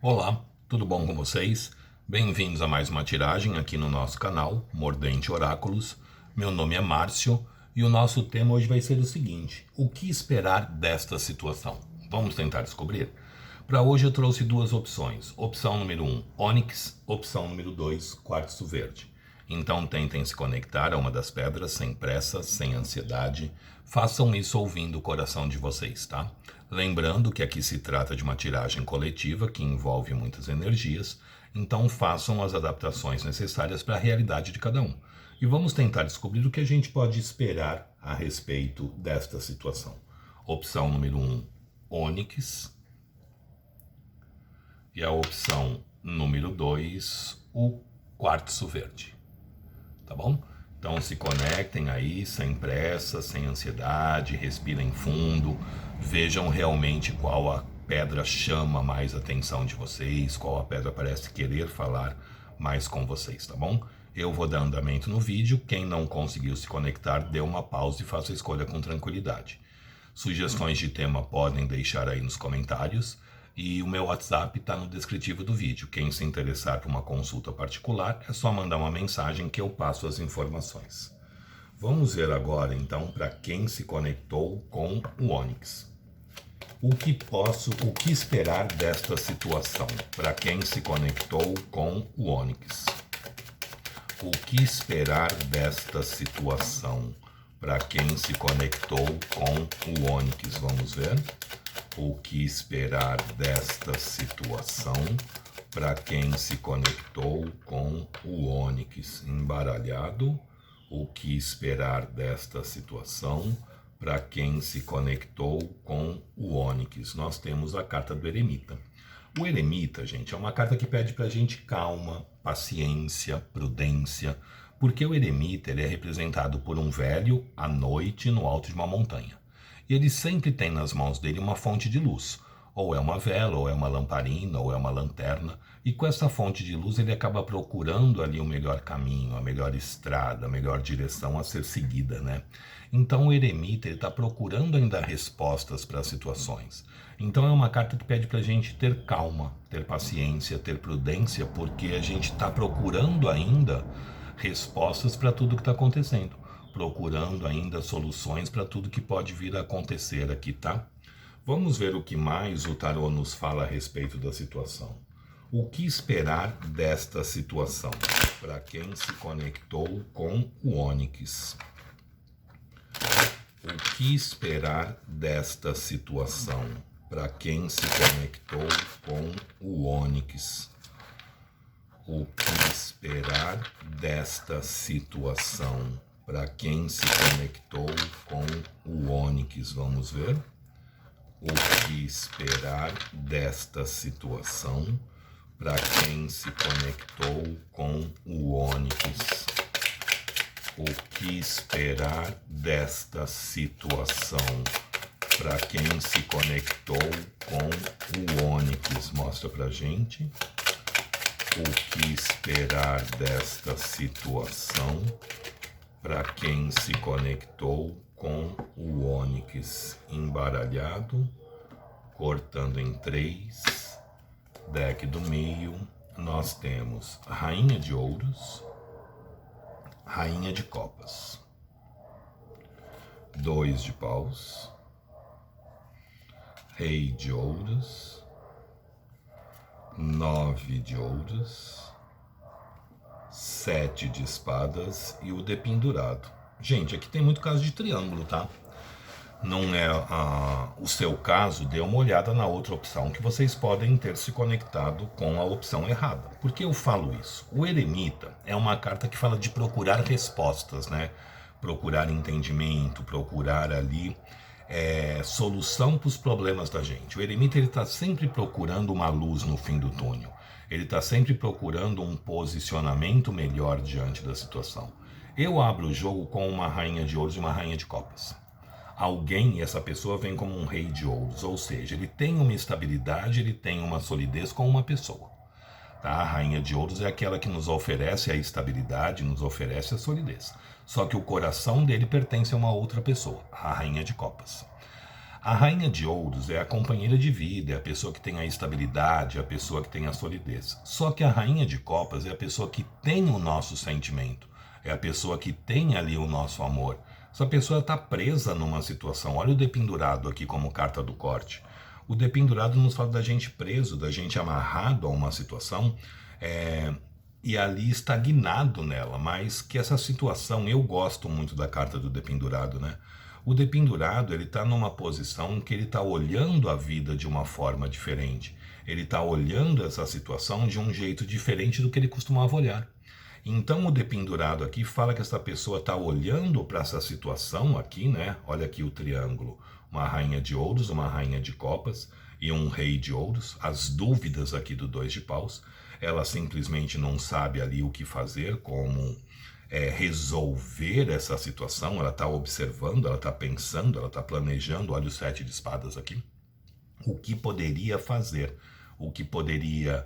Olá, tudo bom com vocês? Bem-vindos a mais uma tiragem aqui no nosso canal, Mordente Oráculos. Meu nome é Márcio e o nosso tema hoje vai ser o seguinte: o que esperar desta situação? Vamos tentar descobrir? Para hoje eu trouxe duas opções. Opção número 1, ônix. Opção número 2, quartzo verde. Então tentem se conectar a uma das pedras sem pressa, sem ansiedade. Façam isso ouvindo o coração de vocês, tá? Lembrando que aqui se trata de uma tiragem coletiva que envolve muitas energias, então façam as adaptações necessárias para a realidade de cada um. E vamos tentar descobrir o que a gente pode esperar a respeito desta situação. Opção número 1, ônix. E a opção número 2, o quartzo verde. Tá bom? Então se conectem aí, sem pressa, sem ansiedade, respirem fundo, vejam realmente qual a pedra chama mais a atenção de vocês, qual a pedra parece querer falar mais com vocês, tá bom? Eu vou dar andamento no vídeo, quem não conseguiu se conectar, dê uma pausa e faça a escolha com tranquilidade. Sugestões de tema podem deixar aí nos comentários. E o meu WhatsApp está no descritivo do vídeo. Quem se interessar por uma consulta particular, é só mandar uma mensagem que eu passo as informações. Vamos ver agora, então, para quem se conectou com o ônix. O que esperar desta situação? Para quem se conectou com o ônix. O que esperar desta situação? Para quem se conectou com o ônix. Vamos ver. O que esperar desta situação para quem se conectou com o ônix embaralhado? O que esperar desta situação para quem se conectou com o ônix? Nós temos a carta do eremita. O eremita, gente, é uma carta que pede para a gente calma, paciência, prudência, porque o eremita ele é representado por um velho à noite no alto de uma montanha. E ele sempre tem nas mãos dele uma fonte de luz. Ou é uma vela, ou é uma lamparina, ou é uma lanterna. E com essa fonte de luz ele acaba procurando ali o melhor caminho, a melhor estrada, a melhor direção a ser seguida, né? Então o eremita está procurando ainda respostas para as situações. Então é uma carta que pede para a gente ter calma, ter paciência, ter prudência, porque a gente está procurando ainda respostas para tudo que está acontecendo. Procurando ainda soluções para tudo que pode vir a acontecer aqui, tá? Vamos ver o que mais o tarô nos fala a respeito da situação. O que esperar desta situação? Para quem se conectou com o ônix. O que esperar desta situação? Para quem se conectou com o ônix. O que esperar desta situação? Para quem se conectou com o ônix, vamos ver. O que esperar desta situação? Para quem se conectou com o ônix. O que esperar desta situação? Para quem se conectou com o ônix, mostra pra gente. O que esperar desta situação? Para quem se conectou com o ônix embaralhado, cortando em 3, deck do meio, nós temos Rainha de Ouros, Rainha de Copas, 2 de Paus, Rei de Ouros, 9 de Ouros, 7 de espadas e o dependurado. Gente, aqui tem muito caso de triângulo, tá? Não é o seu caso, dê uma olhada na outra opção que vocês podem ter se conectado com a opção errada. Por que eu falo isso? O eremita é uma carta que fala de procurar respostas, né? Procurar entendimento, procurar ali solução para os problemas da gente. O eremita está sempre procurando uma luz no fim do túnel. Ele está sempre procurando um posicionamento melhor diante da situação. Eu abro o jogo com uma rainha de ouros e uma rainha de copas. Alguém, e essa pessoa vem como um rei de ouros, ou seja, ele tem uma estabilidade, ele tem uma solidez com uma pessoa. Tá? A rainha de ouros é aquela que nos oferece a estabilidade, nos oferece a solidez. Só que o coração dele pertence a uma outra pessoa, a rainha de copas. A rainha de ouros é a companheira de vida, é a pessoa que tem a estabilidade, é a pessoa que tem a solidez. Só que a rainha de copas é a pessoa que tem o nosso sentimento, é a pessoa que tem ali o nosso amor. Essa pessoa está presa numa situação. Olha o dependurado aqui como carta do corte. O dependurado nos fala da gente preso, da gente amarrado a uma situação e ali estagnado nela, mas que essa situação, eu gosto muito da carta do dependurado, né? O dependurado, ele está numa posição que ele está olhando a vida de uma forma diferente. Ele está olhando essa situação de um jeito diferente do que ele costumava olhar. Então o dependurado aqui fala que essa pessoa está olhando para essa situação aqui, né? Olha aqui o triângulo. Uma rainha de ouros, uma rainha de copas e um rei de ouros. As dúvidas aqui do 2 de paus. Ela simplesmente não sabe ali o que fazer, como resolver essa situação. Ela está observando, ela está pensando, ela está planejando. Olha o 7 de espadas aqui. O que poderia fazer, o que poderia,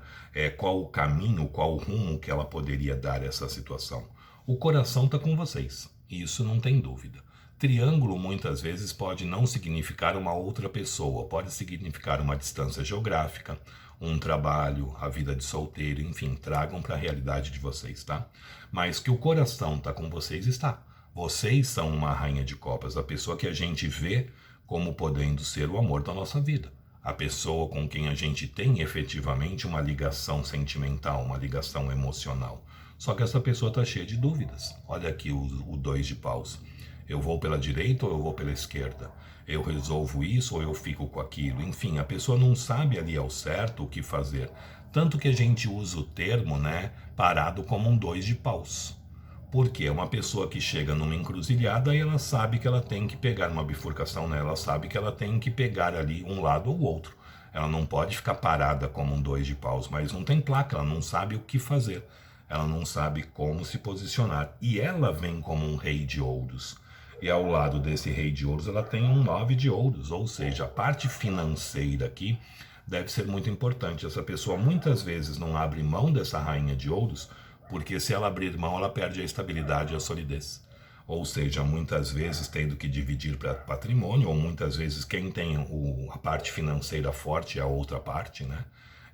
qual o caminho, qual o rumo que ela poderia dar a essa situação. O coração está com vocês, isso não tem dúvida. Triângulo muitas vezes pode não significar uma outra pessoa, pode significar uma distância geográfica, um trabalho, a vida de solteiro, enfim, tragam para a realidade de vocês, tá? Mas que o coração está com vocês, está. Vocês são uma rainha de copas, a pessoa que a gente vê como podendo ser o amor da nossa vida. A pessoa com quem a gente tem efetivamente uma ligação sentimental, uma ligação emocional. Só que essa pessoa está cheia de dúvidas. Olha aqui o 2 de paus. Eu vou pela direita ou eu vou pela esquerda? Eu resolvo isso ou eu fico com aquilo? Enfim, a pessoa não sabe ali ao certo o que fazer. Tanto que a gente usa o termo, né, parado como um 2 de paus. Porque é uma pessoa que chega numa encruzilhada e ela sabe que ela tem que pegar uma bifurcação, né? Ela sabe que ela tem que pegar ali um lado ou outro. Ela não pode ficar parada como um 2 de paus, mas não tem placa, ela não sabe o que fazer. Ela não sabe como se posicionar. E ela vem como um rei de ouros. E ao lado desse rei de ouros ela tem um 9 de ouros, ou seja, a parte financeira aqui deve ser muito importante. Essa pessoa muitas vezes não abre mão dessa rainha de ouros, porque se ela abrir mão, ela perde a estabilidade e a solidez. Ou seja, muitas vezes tendo que dividir para patrimônio, ou muitas vezes quem tem a parte financeira forte é a outra parte, né?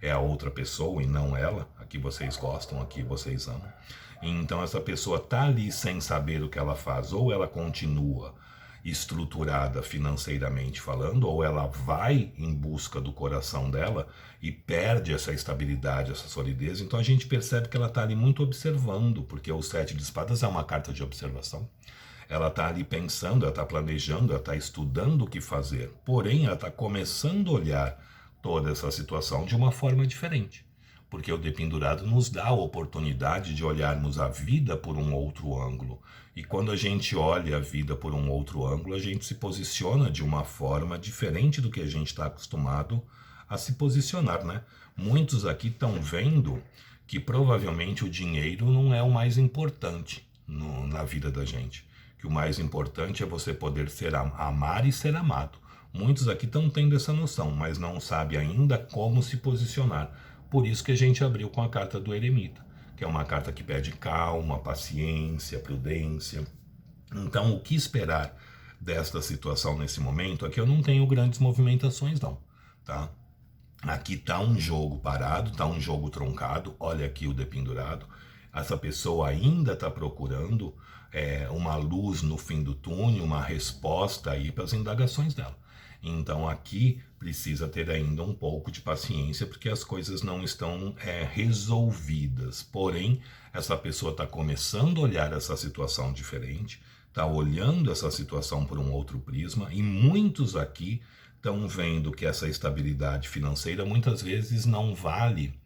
É a outra pessoa e não ela. Aqui vocês gostam, aqui vocês amam. Então essa pessoa está ali sem saber o que ela faz. Ou ela continua estruturada financeiramente falando, ou ela vai em busca do coração dela e perde essa estabilidade, essa solidez. Então a gente percebe que ela está ali muito observando, porque o 7 de espadas é uma carta de observação. Ela está ali pensando, ela está planejando, ela está estudando o que fazer. Porém, ela está começando a olhar toda essa situação de uma forma diferente. Porque o dependurado nos dá a oportunidade de olharmos a vida por um outro ângulo. E quando a gente olha a vida por um outro ângulo, a gente se posiciona de uma forma diferente do que a gente está acostumado a se posicionar, né? Muitos aqui estão vendo que provavelmente o dinheiro não é o mais importante na vida da gente. Que o mais importante é você poder amar e ser amado. Muitos aqui estão tendo essa noção, mas não sabem ainda como se posicionar. Por isso que a gente abriu com a carta do eremita, que é uma carta que pede calma, paciência, prudência. Então, o que esperar desta situação nesse momento é que eu não tenho grandes movimentações não, tá? Aqui está um jogo parado, está um jogo truncado, olha aqui o dependurado. Essa pessoa ainda está procurando uma luz no fim do túnel, uma resposta aí para as indagações dela. Então aqui precisa ter ainda um pouco de paciência, porque as coisas não estão resolvidas. Porém, essa pessoa está começando a olhar essa situação diferente, está olhando essa situação por um outro prisma, e muitos aqui estão vendo que essa estabilidade financeira muitas vezes não vale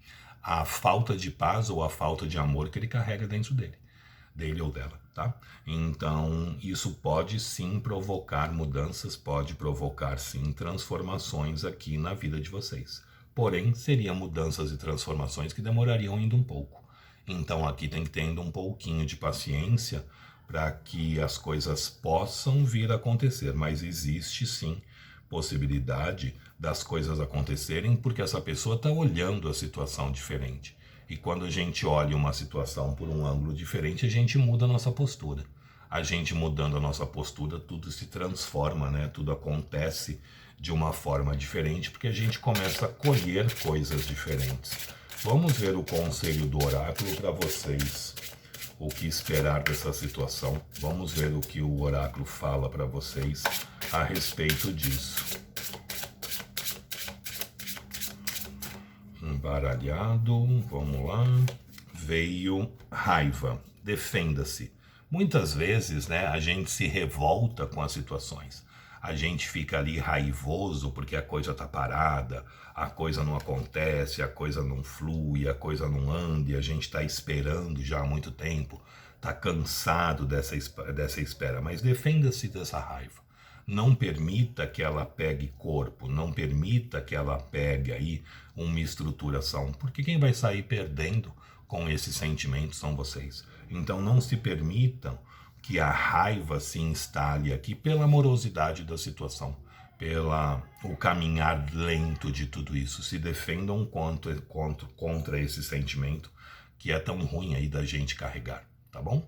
a falta de paz ou a falta de amor que ele carrega dentro dele ou dela, tá? Então, isso pode sim provocar mudanças, pode provocar sim transformações aqui na vida de vocês. Porém, seriam mudanças e transformações que demorariam ainda um pouco. Então, aqui tem que ter ainda um pouquinho de paciência para que as coisas possam vir a acontecer, mas existe sim possibilidade das coisas acontecerem porque essa pessoa está olhando a situação diferente. E quando a gente olha uma situação por um ângulo diferente, a gente muda a nossa postura. A gente mudando a nossa postura, tudo se transforma, né? Tudo acontece de uma forma diferente, porque a gente começa a colher coisas diferentes. Vamos ver o conselho do oráculo para vocês. O que esperar dessa situação? Vamos ver o que o oráculo fala para vocês a respeito disso. Embaralhado, vamos lá. Veio raiva. Defenda-se. Muitas vezes, né, a gente se revolta com as situações. A gente fica ali raivoso porque a coisa tá parada, a coisa não acontece, a coisa não flui, a coisa não anda, e a gente está esperando já há muito tempo, tá cansado dessa espera. Mas defenda-se dessa raiva. Não permita que ela pegue corpo, não permita que ela pegue aí uma estruturação, porque quem vai sair perdendo com esse sentimento são vocês. Então não se permitam que a raiva se instale aqui pela morosidade da situação, o caminhar lento de tudo isso. Se defendam contra esse sentimento que é tão ruim aí da gente carregar, tá bom?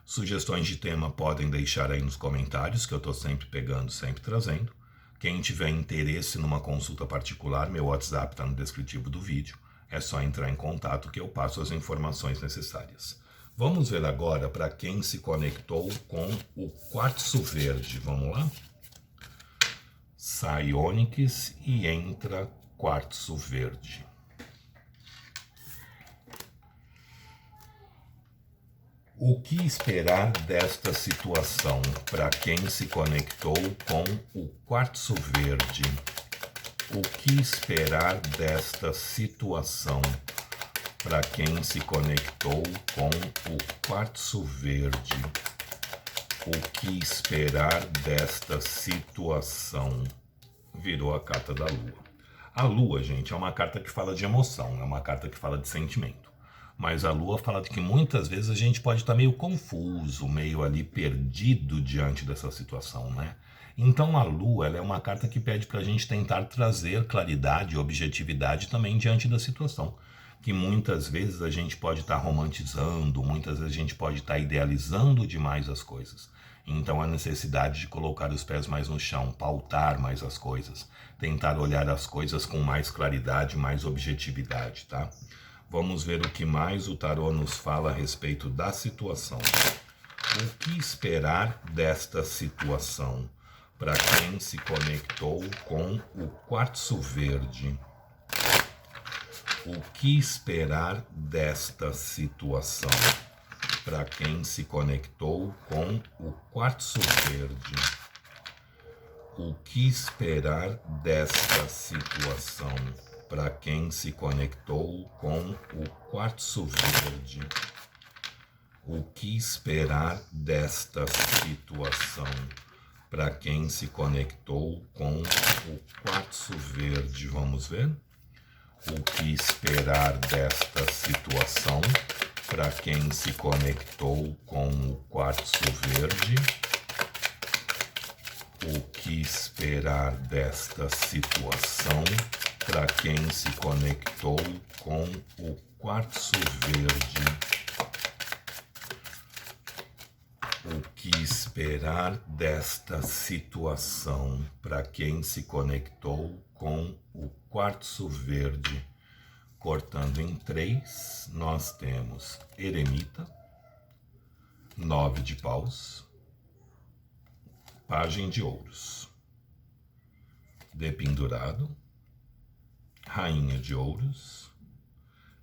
Sugestões de tema podem deixar aí nos comentários, que eu estou sempre pegando, sempre trazendo. Quem tiver interesse numa consulta particular, meu WhatsApp está no descritivo do vídeo. É só entrar em contato que eu passo as informações necessárias. Vamos ver agora para quem se conectou com o quartzo verde. Vamos lá? Sai ônix e entra quartzo verde. O que esperar desta situação para quem se conectou com o quartzo verde? O que esperar desta situação para quem se conectou com o quartzo verde? O que esperar desta situação? Virou a carta da lua. A lua, gente, é uma carta que fala de emoção, é uma carta que fala de sentimento. Mas a lua fala de que muitas vezes a gente pode estar meio confuso, meio ali perdido diante dessa situação, né? Então a lua, ela é uma carta que pede para a gente tentar trazer claridade e objetividade também diante da situação. Que muitas vezes a gente pode estar romantizando, muitas vezes a gente pode estar idealizando demais as coisas. Então a necessidade de colocar os pés mais no chão, pautar mais as coisas, tentar olhar as coisas com mais claridade, mais objetividade, tá? Vamos ver o que mais o tarô nos fala a respeito da situação. O que esperar desta situação para quem se conectou com o quartzo verde? O que esperar desta situação para quem se conectou com o quartzo verde? O que esperar desta situação para quem se conectou com o quartzo verde? O que esperar desta situação para quem se conectou com o quartzo verde? Vamos ver? O que esperar desta situação para quem se conectou com o quartzo verde? O que esperar desta situação para quem se conectou com o quartzo verde? O que esperar desta situação para quem se conectou com o quartzo verde? Cortando em 3, nós temos eremita, 9 de paus, pajem de ouros, dependurado, rainha de ouros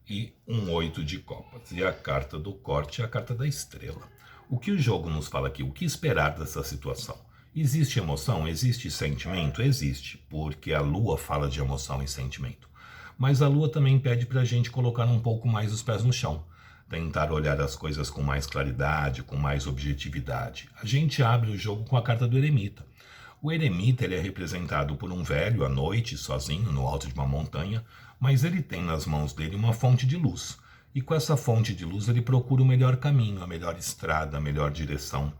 e um 8 de copas. E a carta do corte é a carta da estrela. O que o jogo nos fala aqui? O que esperar dessa situação? Existe emoção? Existe sentimento? Existe, porque a lua fala de emoção e sentimento. Mas a lua também pede para a gente colocar um pouco mais os pés no chão. Tentar olhar as coisas com mais claridade, com mais objetividade. A gente abre o jogo com a carta do eremita. O eremita ele é representado por um velho à noite, sozinho, no alto de uma montanha, mas ele tem nas mãos dele uma fonte de luz. E com essa fonte de luz ele procura o melhor caminho, a melhor estrada, a melhor direção.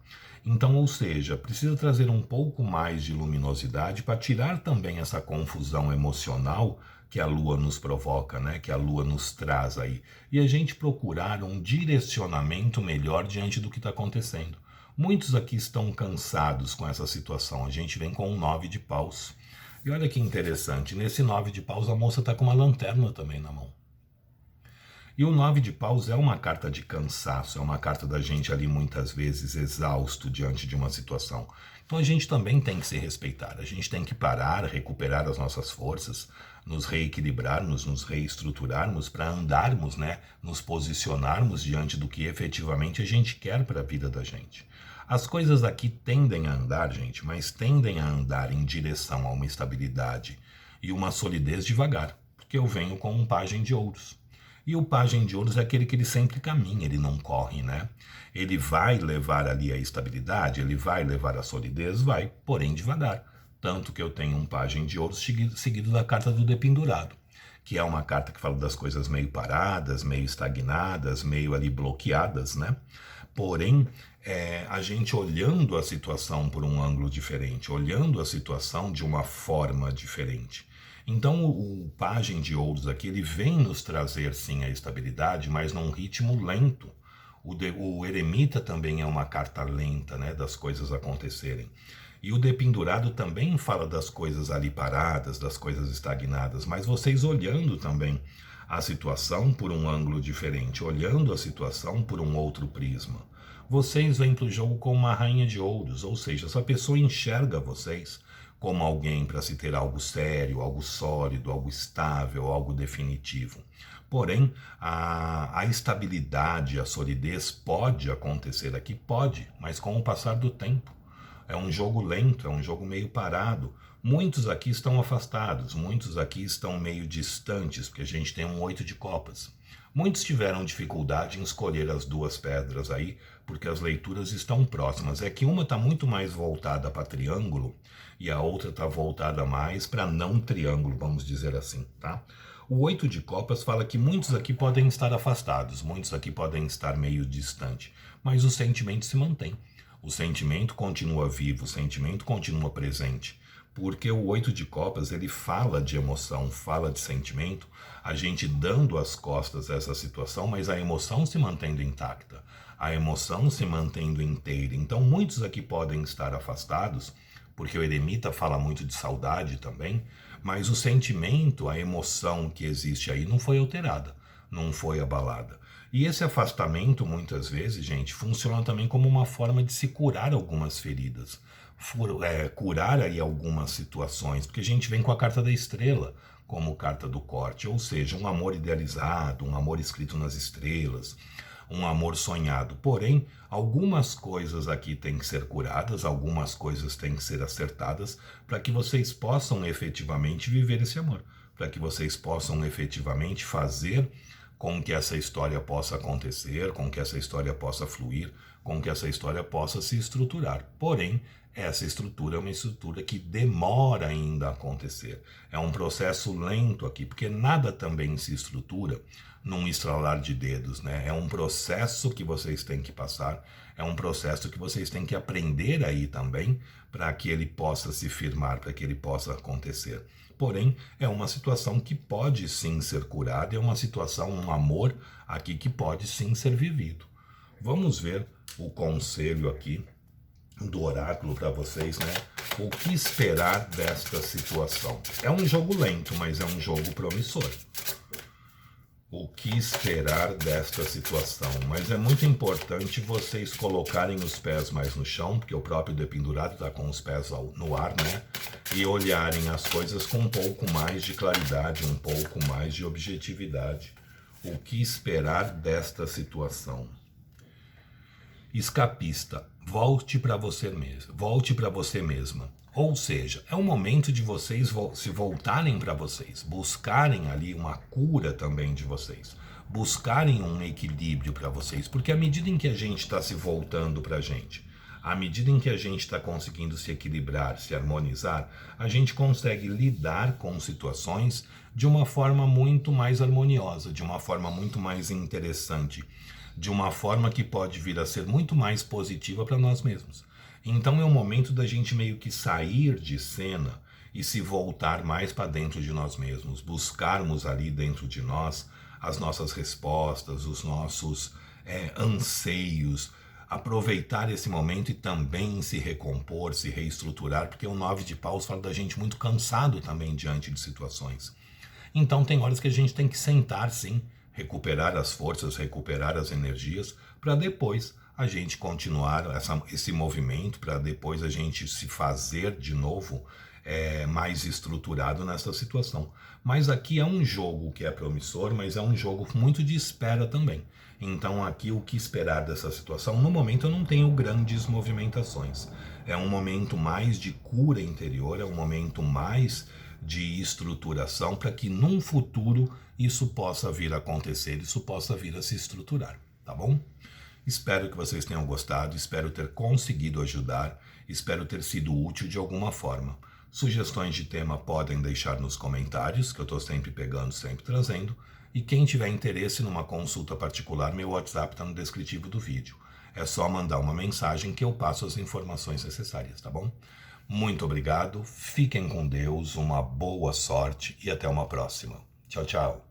Então, ou seja, precisa trazer um pouco mais de luminosidade para tirar também essa confusão emocional que a lua nos provoca, né? Que a lua nos traz aí. E a gente procurar um direcionamento melhor diante do que está acontecendo. Muitos aqui estão cansados com essa situação. A gente vem com um 9 de paus. E olha que interessante, nesse 9 de paus a moça está com uma lanterna também na mão. E o 9 de paus é uma carta de cansaço, é uma carta da gente ali muitas vezes exausto diante de uma situação. Então a gente também tem que se respeitar, a gente tem que parar, recuperar as nossas forças, nos reequilibrarmos, nos reestruturarmos para andarmos, né, nos posicionarmos diante do que efetivamente a gente quer para a vida da gente. As coisas aqui tendem a andar, gente, mas tendem a andar em direção a uma estabilidade e uma solidez devagar, porque eu venho com um pajem de ouros. E o pajem de ouros é aquele que ele sempre caminha, ele não corre, né? Ele vai levar ali a estabilidade, ele vai levar a solidez, vai, porém devagar. Tanto que eu tenho um pajem de ouros seguido da carta do dependurado, que é uma carta que fala das coisas meio paradas, meio estagnadas, meio ali bloqueadas, né? Porém, a gente olhando a situação por um ângulo diferente, olhando a situação de uma forma diferente. Então o pajem de ouros aqui, ele vem nos trazer sim a estabilidade, mas num ritmo lento. O eremita também é uma carta lenta, né, das coisas acontecerem. E o dependurado também fala das coisas ali paradas, das coisas estagnadas, mas vocês olhando também a situação por um ângulo diferente, olhando a situação por um outro prisma. Vocês vêm para o jogo com uma rainha de ouros, ou seja, essa pessoa enxerga vocês como alguém para se ter algo sério, algo sólido, algo estável, algo definitivo. Porém, a estabilidade, a solidez pode acontecer aqui? Pode, mas com o passar do tempo. É um jogo lento, é um jogo meio parado. Muitos aqui estão afastados, muitos aqui estão meio distantes, porque a gente tem um 8 de copas. Muitos tiveram dificuldade em escolher as duas pedras aí, porque as leituras estão próximas. É que uma está muito mais voltada para triângulo e a outra está voltada mais para não triângulo, vamos dizer assim, tá? O 8 de copas fala que muitos aqui podem estar afastados, muitos aqui podem estar meio distante, mas o sentimento se mantém. O sentimento continua vivo, o sentimento continua presente. Porque o 8 de copas, ele fala de emoção, fala de sentimento, a gente dando as costas a essa situação, mas a emoção se mantendo intacta, a emoção se mantendo inteira. Então muitos aqui podem estar afastados, porque o eremita fala muito de saudade também, mas o sentimento, a emoção que existe aí não foi alterada, não foi abalada. E esse afastamento, muitas vezes, gente, funciona também como uma forma de se curar algumas feridas. Curar aí algumas situações, porque a gente vem com a carta da estrela como carta do corte, ou seja, um amor idealizado, um amor escrito nas estrelas, um amor sonhado. Porém, algumas coisas aqui têm que ser curadas, algumas coisas têm que ser acertadas para que vocês possam efetivamente viver esse amor, para que vocês possam efetivamente fazer com que essa história possa acontecer, com que essa história possa fluir, com que essa história possa se estruturar. Porém, essa estrutura é uma estrutura que demora ainda a acontecer. É um processo lento aqui, porque nada também se estrutura num estralar de dedos, né? É um processo que vocês têm que passar, é um processo que vocês têm que aprender aí também, para que ele possa se firmar, para que ele possa acontecer. Porém, é uma situação que pode sim ser curada, é uma situação, um amor aqui que pode sim ser vivido. Vamos ver o conselho aqui do oráculo para vocês, né? O que esperar desta situação? É um jogo lento, mas é um jogo promissor. O que esperar desta situação? Mas é muito importante vocês colocarem os pés mais no chão, porque o próprio dependurado está com os pés no ar, né? E olharem as coisas com um pouco mais de claridade, um pouco mais de objetividade. O que esperar desta situação? Escapista, volte para você mesmo, volte para você mesma. Ou seja, é o momento de vocês se voltarem para vocês, buscarem ali uma cura também de vocês, buscarem um equilíbrio para vocês, porque à medida em que a gente está se voltando para a gente, à medida em que a gente está conseguindo se equilibrar, se harmonizar, a gente consegue lidar com situações de uma forma muito mais harmoniosa, de uma forma muito mais interessante, de uma forma que pode vir a ser muito mais positiva para nós mesmos. Então é o momento da gente meio que sair de cena e se voltar mais para dentro de nós mesmos, buscarmos ali dentro de nós as nossas respostas, os nossos anseios, aproveitar esse momento e também se recompor, se reestruturar, porque o 9 de paus fala da gente muito cansado também diante de situações. Então tem horas que a gente tem que sentar sim, recuperar as forças, recuperar as energias, para depois a gente continuar esse movimento, para depois a gente se fazer de novo mais estruturado nessa situação. Mas aqui é um jogo que é promissor, mas é um jogo muito de espera também. Então aqui o que esperar dessa situação? No momento eu não tenho grandes movimentações. É um momento mais de cura interior, é um momento mais de estruturação para que num futuro isso possa vir a acontecer, isso possa vir a se estruturar, tá bom? Espero que vocês tenham gostado, espero ter conseguido ajudar, espero ter sido útil de alguma forma. Sugestões de tema podem deixar nos comentários, que eu estou sempre pegando, sempre trazendo. E quem tiver interesse numa consulta particular, meu WhatsApp está no descritivo do vídeo. É só mandar uma mensagem que eu passo as informações necessárias, tá bom? Muito obrigado, fiquem com Deus, uma boa sorte e até uma próxima. Tchau, tchau.